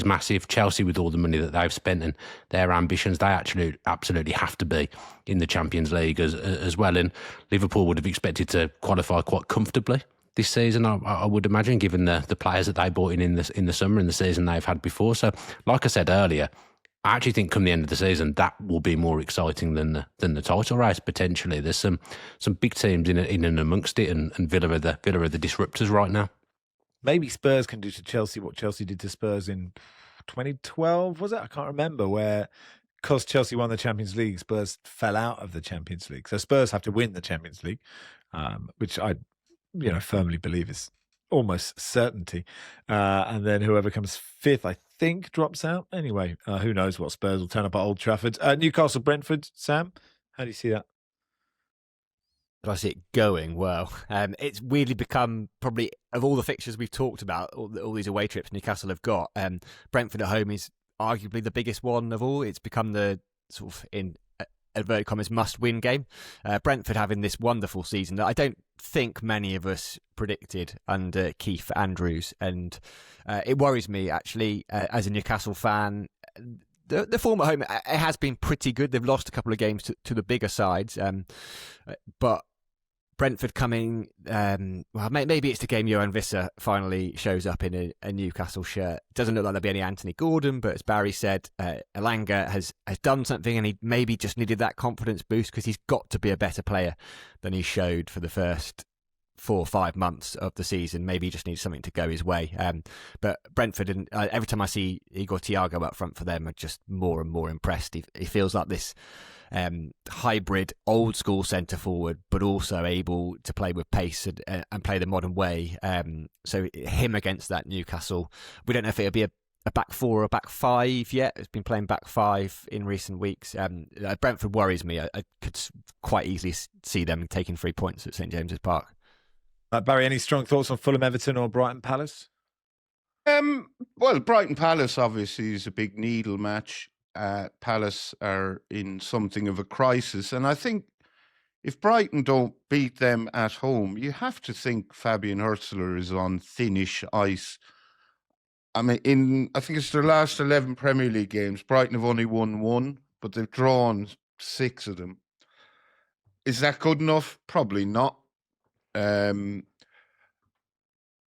massive. Chelsea, with all the money that they've spent and their ambitions, they actually absolutely have to be in the Champions League as well. And Liverpool would have expected to qualify quite comfortably this season, I would imagine, given the players that they bought in the summer and the season they've had before. So like I said earlier, I actually think come the end of the season, that will be more exciting than the title race, potentially. There's some big teams in and amongst it, and Villa are the disruptors right now. Maybe Spurs can do to Chelsea what Chelsea did to Spurs in 2012, was it? I can't remember, where, because Chelsea won the Champions League, Spurs fell out of the Champions League. So Spurs have to win the Champions League, which I firmly believe is almost certainty. And then whoever comes fifth, I think, drops out. Anyway, who knows what Spurs will turn up at Old Trafford. Newcastle, Brentford, Sam, how do you see that? I see it going well. It's weirdly become, probably, of all the fixtures we've talked about, all these away trips Newcastle have got, Brentford at home is arguably the biggest one of all. It's become the sort of, in inverted commas, must-win game. Brentford having this wonderful season that I don't think many of us predicted under Keith Andrews, and it worries me, actually, as a Newcastle fan. The form at home, it has been pretty good. They've lost a couple of games to the bigger sides, but Brentford coming, maybe it's the game Johan Visser finally shows up in a Newcastle shirt. Doesn't look like there'll be any Anthony Gordon, but as Barry said, Elanga has done something, and he maybe just needed that confidence boost because he's got to be a better player than he showed for the first 4 or 5 months of the season. Maybe he just needs something to go his way. But Brentford, and every time I see Igor Thiago up front for them, I'm just more and more impressed. He feels like this hybrid old school centre forward, but also able to play with pace and play the modern way. So him against that Newcastle, we don't know if it'll be a back 4 or a back 5 yet. It's been playing back 5 in recent weeks. Brentford worries me. I could quite easily see them taking 3 points at St James's Park. Barry, any strong thoughts on Fulham, Everton or Brighton Palace? Well, Brighton Palace obviously is a big needle match. Palace are in something of a crisis, and I think if Brighton don't beat them at home, you have to think Fabian Hürzeler is on thinnish ice. I mean, I think it's their last 11 Premier League games. Brighton have only won 1, but they've drawn 6 of them. Is that good enough? Probably not. And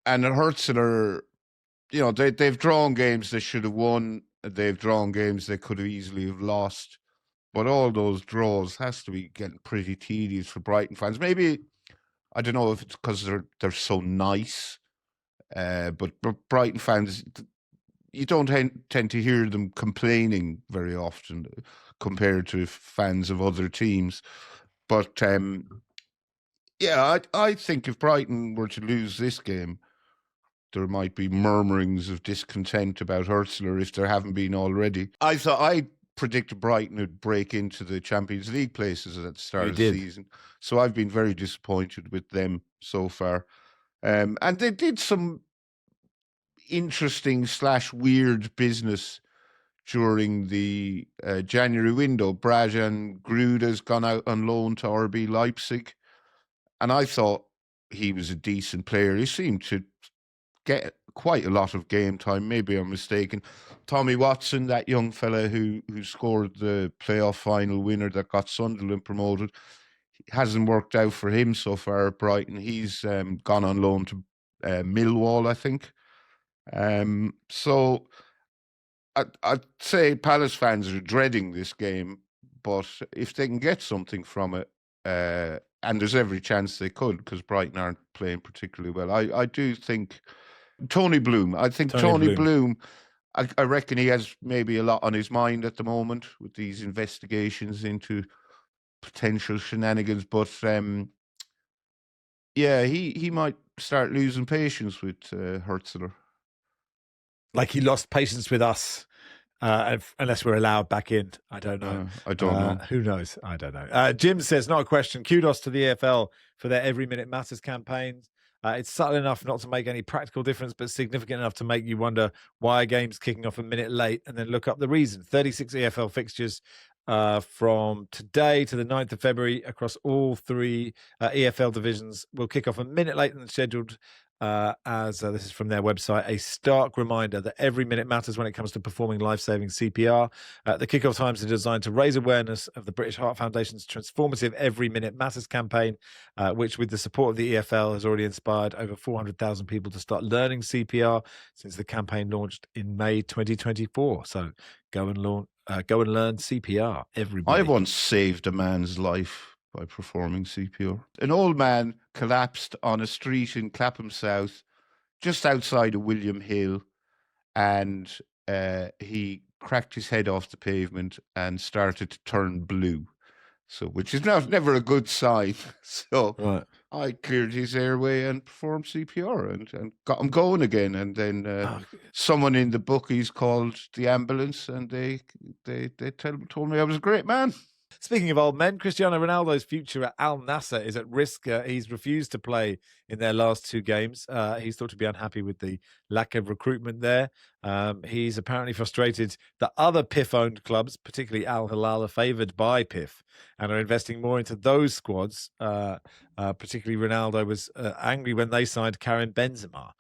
Hürzeler, you know, they've drawn games they should have won. They've drawn games they could have easily have lost. But all those draws has to be getting pretty tedious for Brighton fans. Maybe, I don't know if it's because they're so nice. But Brighton fans, you don't tend to hear them complaining very often compared to fans of other teams. But I think if Brighton were to lose this game, there might be murmurings of discontent about Hürzeler if there haven't been already. I predicted Brighton would break into the Champions League places at the start of the season. So I've been very disappointed with them so far. And they did some interesting / weird business during the January window. Brajan Gruda's gone out on loan to RB Leipzig. And I thought he was a decent player. He seemed to get quite a lot of game time. Maybe I'm mistaken. Tommy Watson, that young fella who scored the playoff final winner that got Sunderland promoted, hasn't worked out for him so far at Brighton. He's gone on loan to Millwall, I think. So I'd say Palace fans are dreading this game, but if they can get something from it, and there's every chance they could, because Brighton aren't playing particularly well, I do think Tony Bloom. I think Tony Bloom, I reckon he has maybe a lot on his mind at the moment with these investigations into potential shenanigans, but he might start losing patience with Hürzeler. Like he lost patience with us, unless we're allowed back in. I don't know. I don't know. Who knows? I don't know. Jim says, not a question. Kudos to the EFL for their Every Minute Matters campaign. It's subtle enough not to make any practical difference, but significant enough to make you wonder why a game's kicking off a minute late and then look up the reason. 36 EFL fixtures from today to the 9th of February across all 3 EFL divisions will kick off a minute later than scheduled. As this is from their website, a stark reminder that every minute matters when it comes to performing life-saving CPR. The kickoff times are designed to raise awareness of the British Heart Foundation's transformative Every Minute Matters campaign, which, with the support of the EFL, has already inspired over 400,000 people to start learning CPR since the campaign launched in May 2024. So go and learn CPR. Everybody. I once saved a man's life by performing CPR. An old man collapsed on a street in Clapham South, just outside of William Hill, and he cracked his head off the pavement and started to turn blue. So, which is never a good sign. So right. I cleared his airway and performed CPR and got him going again. And then someone in the bookies called the ambulance, and they told me I was a great man. Speaking of old men, Cristiano Ronaldo's future at Al Nassr is at risk. He's refused to play in their last 2 games. He's thought to be unhappy with the lack of recruitment there. He's apparently frustrated that other PIF-owned clubs, particularly Al Hilal, are favoured by PIF and are investing more into those squads. Particularly Ronaldo was angry when they signed Karim Benzema.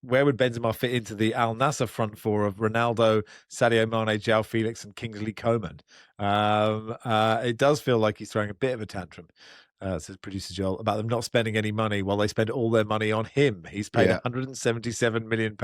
Where would Benzema fit into the Al Nassr front 4 of Ronaldo, Sadio Mane, João Felix, and Kingsley Coman? It does feel like he's throwing a bit of a tantrum, says producer Joel, about them not spending any money while they spend all their money on him. He's paid £177 million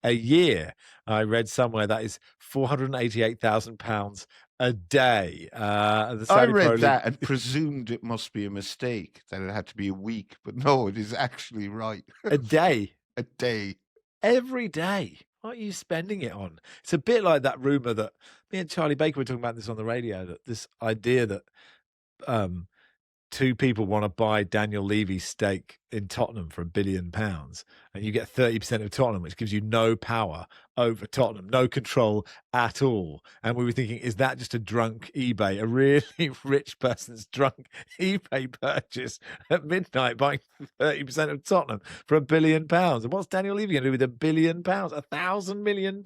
a year. I read somewhere that is £488,000 a day. The I Saudi Pro read League. that and presumed it must be a mistake, that it had to be a week. But no, it is actually right. A day. A day. Every day. What are you spending it on? It's a bit like that rumour that me and Charlie Baker were talking about this on the radio, that this idea that two people want to buy Daniel Levy's stake in Tottenham for £1 billion, and you get 30% of Tottenham, which gives you no power over Tottenham, no control at all. And we were thinking, is that just a drunk eBay, a really rich person's drunk eBay purchase at midnight, buying 30% of Tottenham for £1 billion? And what's Daniel Levy going to do with £1 billion? £1,000 million?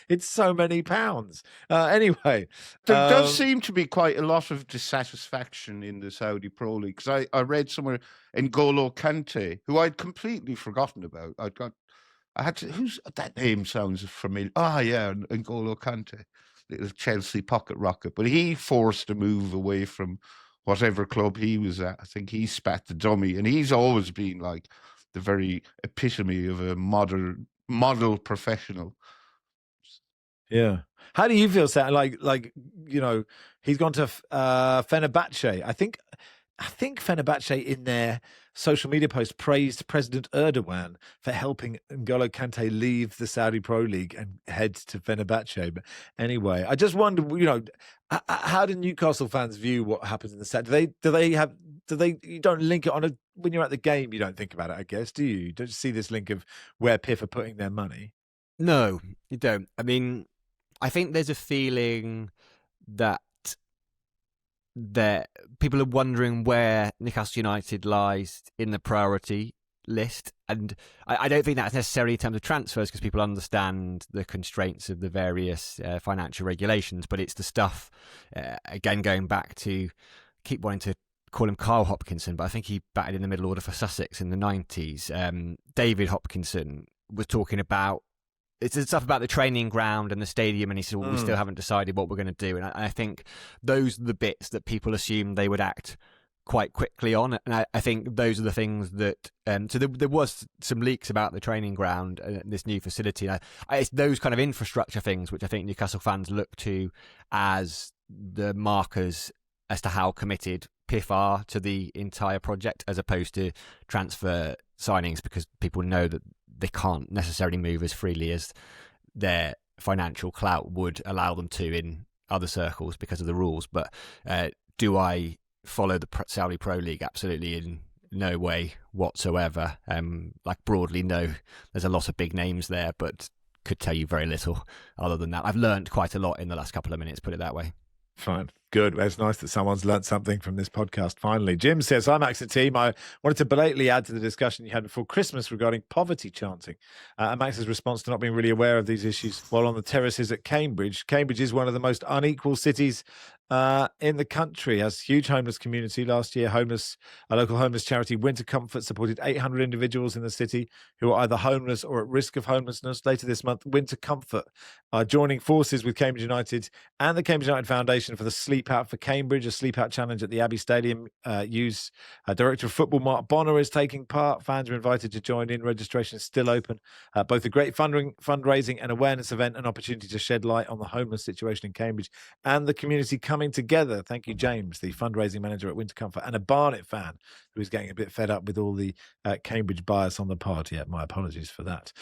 It's so many pounds. Anyway. There does seem to be quite a lot of dissatisfaction in the Saudi Pro League, because I read somewhere N'Golo Kante, who I'd completely forgotten about. Who's that name sounds familiar? Yeah, N'Golo Kante, little Chelsea pocket rocket. But he forced a move away from whatever club he was at. I think he spat the dummy, and he's always been like the very epitome of a model professional. Yeah. How do you feel, Sam? Like he's gone to Fenerbahce. I think Fenerbahce in their social media post praised President Erdogan for helping N'Golo Kante leave the Saudi Pro League and head to Fenerbahce. But anyway, I just wonder, how do Newcastle fans view what happens in the Saudi? You don't link it on when you're at the game, you don't think about it, I guess, do you? You don't see this link of where PIF are putting their money. No, you don't. I mean, I think there's a feeling that people are wondering where Newcastle United lies in the priority list, and I don't think that's necessarily in terms of transfers, because people understand the constraints of the various financial regulations, but it's the stuff, again, going back to keep wanting to call him Kyle Hopkinson, but I think he batted in the middle order for Sussex in the 90s. David Hopkinson was talking about it's the stuff about the training ground and the stadium, and he said, well, we still haven't decided what we're going to do. And I think those are the bits that people assume they would act quite quickly on. And I think those are the things that... so there was some leaks about the training ground and this new facility. It's those kind of infrastructure things which I think Newcastle fans look to as the markers as to how committed PIF are to the entire project, as opposed to transfer signings, because people know that they can't necessarily move as freely as their financial clout would allow them to in other circles because of the rules. But do I follow the Saudi Pro League? Absolutely in no way whatsoever. Broadly, no. There's a lot of big names there, but could tell you very little other than that. I've learned quite a lot in the last couple of minutes, put it that way. Fine. Good. Well, it's nice that someone's learnt something from this podcast, finally. Jim says, hi, Max and team. I wanted to belatedly add to the discussion you had before Christmas regarding poverty chanting. And Max's response to not being really aware of these issues while on the terraces at Cambridge. Cambridge is one of the most unequal cities in the country, has huge homeless community. Last year, a local homeless charity, Winter Comfort, supported 800 individuals in the city who are either homeless or at risk of homelessness. Later this month, Winter Comfort are joining forces with Cambridge United and the Cambridge United Foundation for the Sleep Out for Cambridge, a sleep out challenge at the Abbey Stadium. Director of Football Mark Bonner is taking part. Fans are invited to join in. Registration is still open. Both a great fundraising and awareness event, an opportunity to shed light on the homeless situation in Cambridge and the community coming together. Thank you, James, the fundraising manager at Winter Comfort, and a Barnet fan who is getting a bit fed up with all the Cambridge bias on the pod. Yeah, my apologies for that.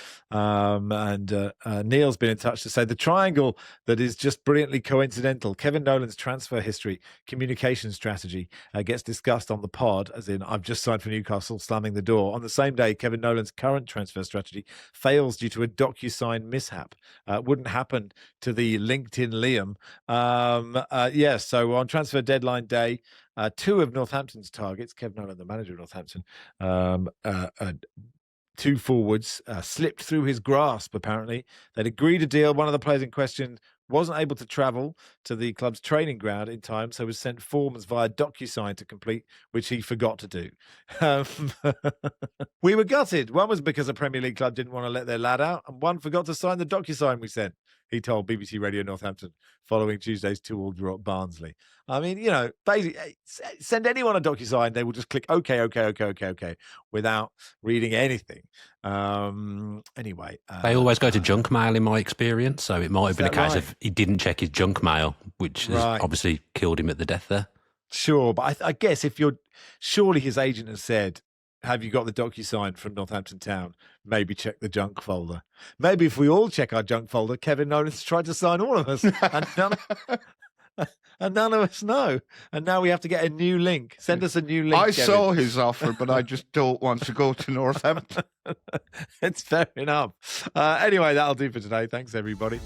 Neil's been in touch to say the triangle that is just brilliantly coincidental. Kevin Nolan's transfer history, communication strategy gets discussed on the pod, as in I've just signed for Newcastle, slamming the door. On the same day, Kevin Nolan's current transfer strategy fails due to a DocuSign mishap. Wouldn't happen to the LinkedIn Liam. Yes, so on transfer deadline day, two of Northampton's targets, Kevin Nolan, the manager of Northampton, two forwards slipped through his grasp, apparently. They'd agreed a deal. One of the players in question wasn't able to travel to the club's training ground in time, so was sent forms via DocuSign to complete, which he forgot to do. We were gutted. One was because a Premier League club didn't want to let their lad out, and one forgot to sign the DocuSign we sent. he told BBC Radio Northampton following Tuesday's 2-2 draw at Barnsley. I mean, basically, send anyone a DocuSign, they will just click okay, without reading anything. Anyway. They always go to junk mail in my experience, so it might have been a case of he didn't check his junk mail, which has obviously killed him at the death there. Sure, but I guess surely his agent has said, have you got the DocuSign from Northampton Town? Maybe check the junk folder. Maybe if we all check our junk folder, Kevin Nolan's tried to sign all of us. And none of us know. And now we have to get a new link. Send us a new link. I Kevin. saw his offer, but I just don't want to go to Northampton. It's fair enough. Anyway, that'll do for today. Thanks, everybody.